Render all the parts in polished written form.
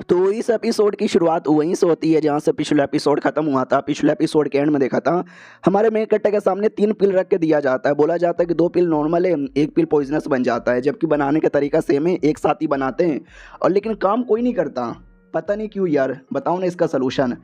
तो इस एपिसोड की शुरुआत वहीं से होती है जहाँ से पिछला एपिसोड खत्म हुआ था। पिछले एपिसोड के एंड में देखा था, हमारे मेन कट्टे के सामने 3 पिल रख के दिया जाता है। बोला जाता है कि 2 पिल नॉर्मल है, 1 पिल पॉइजनस बन जाता है, जबकि बनाने का तरीका सेम है, एक साथ ही बनाते हैं और लेकिन काम कोई नहीं करता। पता नहीं क्यों यार, बताओ ना इसका सलूशन।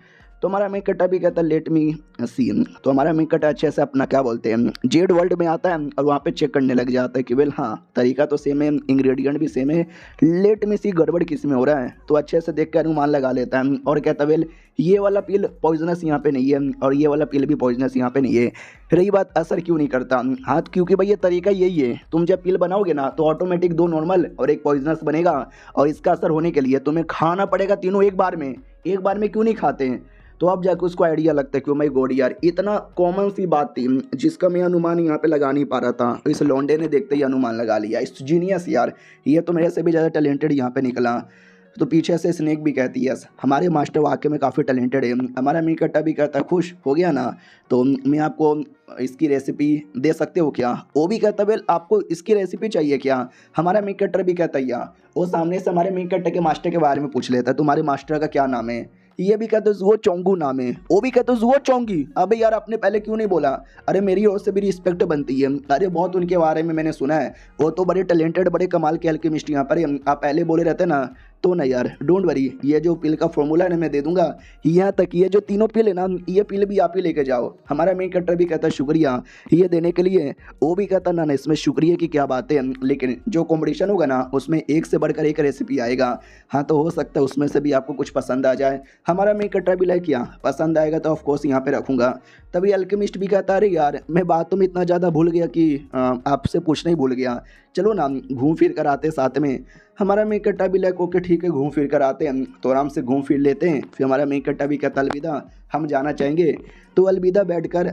तो हमारा मेन कट्टा भी कहता है लेट मी सी। तो हमारा मेन कट्टा अच्छे से अपना क्या बोलते हैं जेड वर्ल्ड में आता है और वहाँ पे चेक करने लग जाता है कि वेल हाँ, तरीका तो सेम है, इंग्रेडिएंट भी सेम है, लेट मी सी गड़बड़ किस में हो रहा है। तो अच्छे से देख कर अनुमान लगा लेता है और कहता है वेल ये वाला पिल पॉइजनस यहाँ पे नहीं है और ये वाला पिल भी पॉइजनस यहाँ पे नहीं है। रही बात असर क्यों नहीं करता, हाँ क्योंकि भाई ये तरीका यही है, तुम जब पिल बनाओगे ना तो ऑटोमेटिक 2 नॉर्मल और 1 पॉइजनस बनेगा और इसका असर होने के लिए तुम्हें खाना पड़ेगा तीनों एक बार में। एक बार में क्यों नहीं खाते हैं? तो अब जाके उसको आइडिया लगता है कि माय गॉड यार, इतना कॉमन सी बात थी जिसका मैं अनुमान यहाँ पे लगा नहीं पा रहा था, इस लौंडे ने देखते ही अनुमान लगा लिया। इस जीनियस यार, ये तो मेरे से भी ज़्यादा टैलेंटेड यहाँ पे निकला। तो पीछे से स्नेक भी कहती है यस, हमारे मास्टर वाकई में काफ़ी टैलेंटेड है। हमारा मीट कट्टा भी कहता है खुश हो गया ना, तो मैं आपको इसकी रेसिपी दे सकते हो क्या? वो भी कहता है वेल आपको इसकी रेसिपी चाहिए क्या? हमारा मीट कट्टर भी कहता है या। वो सामने से हमारे मीट कट्टे के मास्टर के बारे में पूछ लेता है, तुम्हारे मास्टर का क्या नाम है? ये भी कहते जुओ चोंगू नाम है। वो भी कहते जुओ चोंगी। अबे यार आपने पहले क्यों नहीं बोला? अरे मेरी ओर से भी रिस्पेक्ट बनती है। अरे बहुत उनके बारे में मैंने सुना है, वो तो बड़े टैलेंटेड बड़े कमाल के अल्केमिस्ट यहाँ पर है। आप पहले बोले रहते ना तो ना यार, डोंट वरी, ये जो पिल का फॉर्मूला है ना मैं दे दूंगा। यहाँ तक ये जो तीनों पिल है ना, ये पिल भी आप ही लेके जाओ। हमारा मेन कट्टर भी कहता है शुक्रिया ये देने के लिए। वो भी कहता ना इसमें शुक्रिया की क्या बात है, लेकिन जो कॉम्पिटिशन होगा ना उसमें एक से बढ़कर एक रेसिपी आएगा। हाँ तो हो सकता है उसमें से भी आपको कुछ पसंद आ जाए। हमारा मेन कट्टर भी लाइक किया, पसंद आएगा तो ऑफकोर्स यहाँ पे रखूँगा। तभी अल्केमिस्ट भी कहता अरे यार मैं बातों में इतना ज़्यादा भूल गया कि आपसे पूछना ही भूल गया। चलो ना घूम फिर कर आते साथ में। हमारा मेन कट्टा भी लाइक ओके ठीक है घूम फिर कर आते हैं, तो आराम से घूम फिर लेते हैं। फिर हमारा मेन कट्टा भी कहता अलविदा, हम जाना चाहेंगे। तो अलविदा बैठकर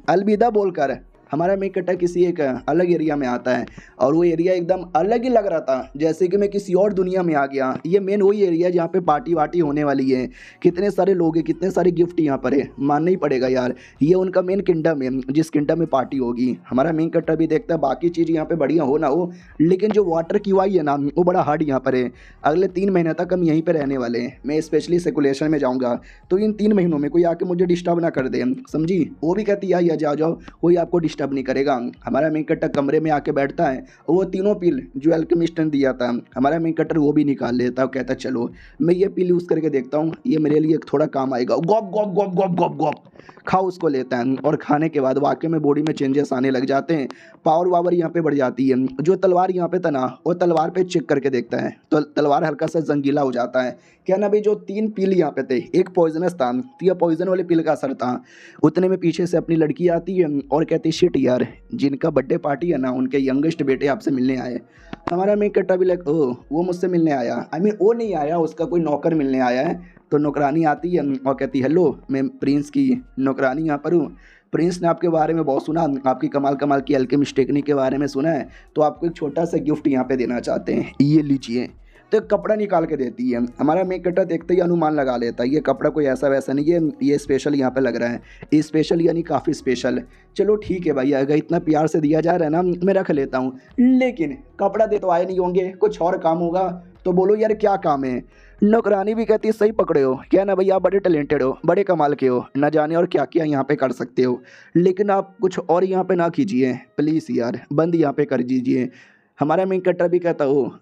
अलविदा बोलकर हमारा मेन कट्टा किसी एक अलग एरिया में आता है और वो एरिया एकदम अलग ही लग रहा था, जैसे कि मैं किसी और दुनिया में आ गया। ये मेन वही एरिया जहाँ पे पार्टी वार्टी होने वाली है, कितने सारे लोग हैं, कितने सारे गिफ्ट यहाँ पर है, मानना ही पड़ेगा यार। ये उनका मेन किंगडम है जिस किंगडम में पार्टी होगी। हमारा मेन कट्टा भी देखता है बाकी चीज़ यहाँ पे बढ़िया हो ना हो, लेकिन जो वाटर की वाई है ना वो बड़ा हार्ड यहाँ पर है। अगले 3 महीने तक हम यहीं पर रहने वाले हैं, मैं स्पेशली सेकुलेशन में जाऊँगा, तो इन 3 महीनों में कोई आके मुझे डिस्टर्ब ना कर दे, समझी? वो भी कहती है या जाओ जाओ, कोई आपको डिस्टर्ब नहीं करेगा। हमारा मेन कट्टर कमरे में आके बैठता है, वो तीनों पिल जो अल्केमिस्ट ने दिया था हमारा मेन कट्टर वो भी निकाल लेता है। कहता चलो मैं ये पिल यूज़ करके देखता हूँ, ये मेरे लिए थोड़ा काम आएगा। गॉप गॉप गॉप गॉप गॉप गॉप खाओ उसको लेता है और खाने के बाद वाकई में बॉडी में चेंजेस आने लग जाते हैं, पावर वावर यहाँ पे बढ़ जाती है। जो तलवार यहाँ पे था ना वो तलवार पे चेक करके देखता है तो तलवार हल्का सा जंगीला हो जाता है। क्या ना भाई जो 3 पिल यहाँ पे थे, एक पॉइजनस था तो यह पॉइजन वाले पिल का असर था। उतने में पीछे से अपनी लड़की आती है और कहती शिट यार, जिनका बर्थडे पार्टी है ना उनके यंगेस्ट बेटे आपसे मिलने आए। हमारा मेन कट्टा भी लाइक ओह वो मुझसे मिलने आया, वो नहीं आया, उसका कोई नौकर मिलने आया है। तो नौकरानी आती है और कहती हेलो मैं प्रिंस की नौकरानी यहाँ पर हूँ। प्रिंस ने आपके बारे में बहुत सुना, आपकी कमाल कमाल की अल्केमिस्ट टेक्निक के बारे में सुना है, तो आपको एक छोटा सा गिफ्ट यहाँ पे देना चाहते हैं, ये लीजिए। तो एक कपड़ा निकाल के देती है। हमारा मेक कट्टा देखते ही अनुमान लगा लेता है ये कपड़ा कोई ऐसा वैसा नहीं है, ये स्पेशल यहाँ पे लग रहा है, ये स्पेशल यानी काफ़ी स्पेशल। चलो ठीक है भाई, अगर इतना प्यार से दिया जा रहा है ना मैं रख लेता हूँ, लेकिन कपड़ा दे तो आए नहीं होंगे, कुछ और काम होगा। तो बोलो यार क्या काम है? नौकरानी भी कहती है सही पकड़े हो, क्या ना भैया आप बड़े टैलेंटेड हो, बड़े कमाल के हो, ना जाने और क्या क्या यहाँ पे कर सकते हो, लेकिन आप कुछ और यहाँ पे ना कीजिए प्लीज़ यार, बंद यहाँ पे कर दीजिए। हमारा मेन कट्टर भी कहता हो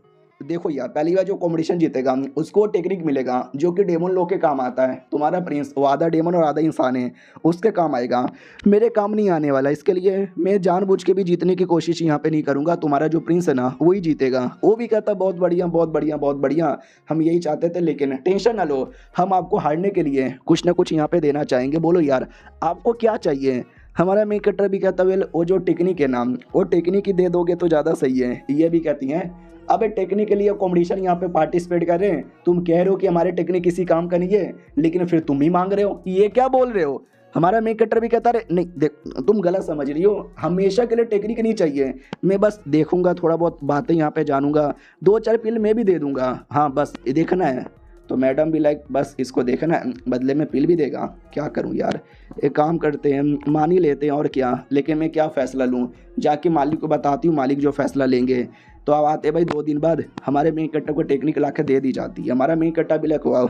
देखो यार, पहली बार जो कॉम्पिटिशन जीतेगा उसको टेक्निक मिलेगा जो कि डेमन लोग के काम आता है। तुम्हारा प्रिंस वो आधा डेमन और आधा इंसान है, उसके काम आएगा, मेरे काम नहीं आने वाला। इसके लिए मैं जानबूझ के भी जीतने की कोशिश यहाँ पे नहीं करूँगा, तुम्हारा जो प्रिंस है ना वही जीतेगा। वो भी कहता बहुत बढ़िया बहुत बढ़िया बहुत बढ़िया, हम यही चाहते थे, लेकिन टेंशन ना लो, हम आपको हारने के लिए कुछ ना कुछ यहाँ पे देना चाहेंगे। बोलो यार आपको क्या चाहिए? हमारा मेन कट्टर भी कहता वेल वो जो टेक्निक है ना वो टेक्निक ही दे दोगे तो ज़्यादा सही है। ये भी कहती हैं अबे टेक्निक के लिए कंपटीशन यहाँ पे पार्टिसिपेट कर रहे हैं, तुम कह रहे हो कि हमारे टेक्निक किसी काम का नहीं है, लेकिन फिर तुम ही मांग रहे हो, ये क्या बोल रहे हो? हमारा मेक कट्टर भी कहता रहे नहीं देख तुम गलत समझ रही हो, हमेशा के लिए टेक्निक नहीं चाहिए, मैं बस देखूंगा, थोड़ा बहुत बातें यहाँ पे जानूंगा, 2-4 पिल मैं भी दे दूंगा, हाँ बस ये देखना है। तो मैडम भी लाइक बस इसको देखना है, बदले में पिल भी देगा, क्या करूं यार, एक काम करते हैं मान ही लेते हैं और क्या, लेकिन मैं क्या फ़ैसला लूं, जाके मालिक को बताती हूँ, मालिक जो फ़ैसला लेंगे। तो अब आते भाई 2 दिन बाद हमारे मेन कट्टा को टेक्निक ला के दे दी जाती है। हमारा मेन कट्टा भी लग हुआ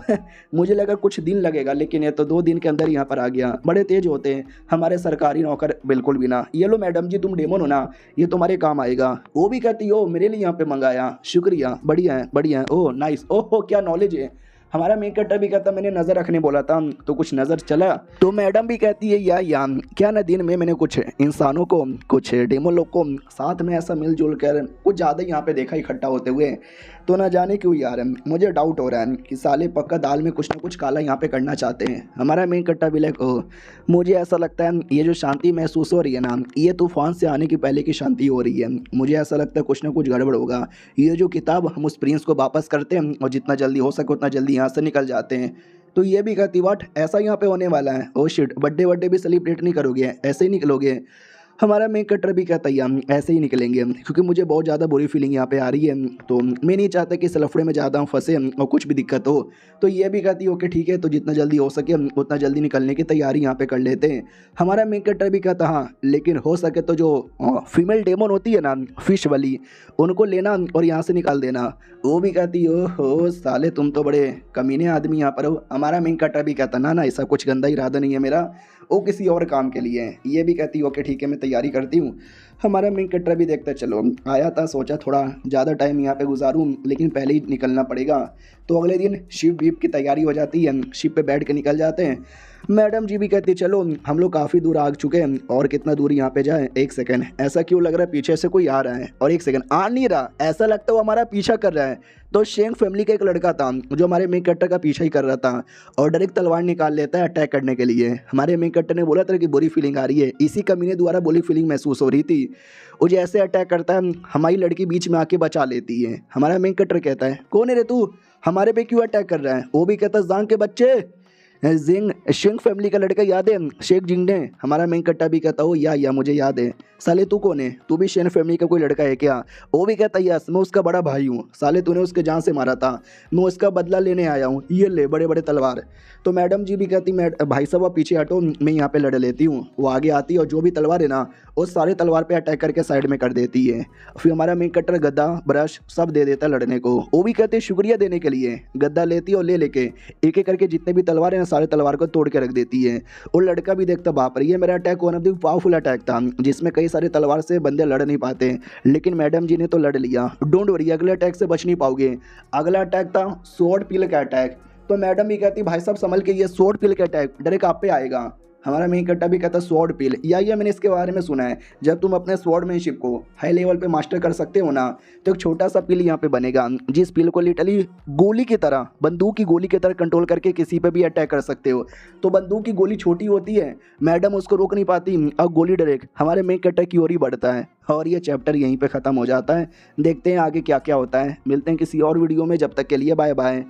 मुझे लगा कुछ दिन लगेगा, लेकिन ये तो 2 दिन के अंदर यहाँ पर आ गया। बड़े तेज होते हैं हमारे सरकारी नौकर, बिल्कुल भी ना। ये लो मैडम जी तुम डेमन हो ना, ये तुम्हारे काम आएगा। वो भी कहती हो मेरे लिए यहाँ पे मंगाया, शुक्रिया, बढ़िया है बढ़िया है, ओह नाइस, ओह क्या नॉलेज है। हमारा मेन कट्टर भी कहता मैंने नज़र रखने बोला था तो कुछ नज़र चला। तो मैडम भी कहती है या क्या न दिन में मैंने कुछ इंसानों को, कुछ डेमो लोग को साथ में ऐसा मिलजुल कर कुछ ज़्यादा यहाँ पे देखा इकट्ठा होते हुए। तो ना जाने क्यों यार मुझे डाउट हो रहा है कि साले पक्का दाल में कुछ ना कुछ काला यहाँ पे करना चाहते हैं। हमारा मेन कट्टा भी लाइक मुझे ऐसा लगता है ये जो शांति महसूस हो रही है ना, ये तूफान से आने की पहले की शांति हो रही है। मुझे ऐसा लगता है कुछ ना कुछ गड़बड़ होगा। ये जो किताब हम उस प्रिंस को वापस करते हैं और जितना जल्दी हो सके उतना जल्दी यहाँ से निकल जाते हैं। तो ये भी कहती वाट ऐसा यहाँ पे होने वाला है, ओ शिट, बर्थडे भी सेलिब्रेट नहीं करोगे, ऐसे ही निकलोगे। हमारा मेन कटर भी कहता है हम ऐसे ही निकलेंगे, क्योंकि मुझे बहुत ज़्यादा बुरी फीलिंग यहाँ पे आ रही है। तो मैं नहीं चाहता कि इस लफड़े में ज़्यादा फंसे और कुछ भी दिक्कत हो। तो ये भी कहती है ओके ठीक है, तो जितना जल्दी हो सके उतना जल्दी निकलने की तैयारी यहाँ पे कर लेते हैं। हमारा मेन कटर भी कहता हाँ, लेकिन हो सके तो जो फीमेल डेमन होती है ना, फिश वाली, उनको लेना और यहाँ से निकाल देना। वो भी कहती हो साले तुम तो बड़े कमीने आदमी यहाँ पर हो। हमारा मेन कटर भी कहता ना ऐसा कुछ गंदा इरादा नहीं है मेरा, वो किसी और काम के लिए है। ये भी कहती ओके ठीक है मैं तैयारी करती हूँ। हमारा मेन कट्टर भी देखता चलो आया था, सोचा थोड़ा ज़्यादा टाइम यहाँ पे गुजारूँ, लेकिन पहले ही निकलना पड़ेगा। तो अगले दिन शिप वीप की तैयारी हो जाती है, शिप पे बैठ के निकल जाते हैं। मैडम जी भी कहती चलो हम लोग काफ़ी दूर आ चुके हैं, और कितना दूर यहाँ पे जाए। एक सेकंड, ऐसा क्यों लग रहा है पीछे से कोई आ रहा है, और एक सेकंड आ नहीं रहा, ऐसा लगता है वो हमारा पीछा कर रहा है। तो शेंग फैमिली का एक लड़का था जो हमारे मेन कट्टर का पीछा ही कर रहा था, और डायरेक्ट तलवार निकाल लेता है अटैक करने के लिए। हमारे मेन कट्टर ने बोला था कि बुरी फीलिंग आ रही है, इसी कमीने द्वारा बुरी फीलिंग महसूस हो रही थी। वो जैसे अटैक करता है हमारी लड़की बीच में आके बचा लेती है। हमारा मेन कट्टर कहता है कौन है रे तू, हमारे पे क्यों अटैक कर रहा है। वो भी कहता है जांग के बच्चे, शेंग फैमिली का लड़का याद है, शेख जिंगने। हमारा मेन कट्टा भी कहता हो या मुझे याद है। साले तू कौन है, तू भी शेन फैमिली का कोई लड़का है क्या। वो भी कहता यस मैं उसका बड़ा भाई हूँ, साले तूने उसके जान से मारा था, मैं उसका बदला लेने आया हूँ, ये ले बड़े बड़े तलवार। तो मैडम जी भी कहती भाई साहब आप पीछे हटो, मैं यहाँ पे लड़ लेती हूँ। वो आगे आती है और जो भी तलवार है ना वो सारे तलवार पे अटैक करके साइड में कर देती है। फिर हमारा मेन कट्टर गद्दा ब्रश सब दे देता है लड़ने को। वो भी कहते शुक्रिया देने के लिए, गद्दा लेती है और ले लेके एक एक करके जितने भी तलवार है ना सारे तलवार को तोड़ के रख देती है। और लड़का भी देखता बाप रे ये मेरा attack one of the powerful attack था, जिसमें कई सारे तलवार से बंदे लड़ नहीं पाते, लेकिन मैडम जी ने तो लड़ लिया। डोंट वरी अगले अटैक से बच नहीं पाओगे। अगला अटैक था स्वॉर्ड पिल का अटैक। तो मैडम भी कहती भाई साहब संभल के, ये स्वॉर्ड पिल का अटैक डायरेक्ट आप पे आएगा। हमारा मेन कट्टा भी कहता स्वॉर्ड पिल, या मैंने इसके बारे में सुना है, जब तुम अपने स्वॉर्डमैनशिप को हाई लेवल पे मास्टर कर सकते हो ना, तो एक छोटा सा पिल यहाँ पे बनेगा, जिस पिल को लिटरली गोली की तरह, बंदूक की गोली की तरह कंट्रोल करके किसी पे भी अटैक कर सकते हो। तो बंदूक की गोली छोटी होती है, मैडम उसको रोक नहीं पाती और गोली डायरेक्ट हमारे मेन कट्टा की ओर ही बढ़ता है। और ये चैप्टर यहीं पर ख़त्म हो जाता है। देखते हैं आगे क्या क्या होता है। मिलते हैं किसी और वीडियो में, जब तक के लिए बाय बाय।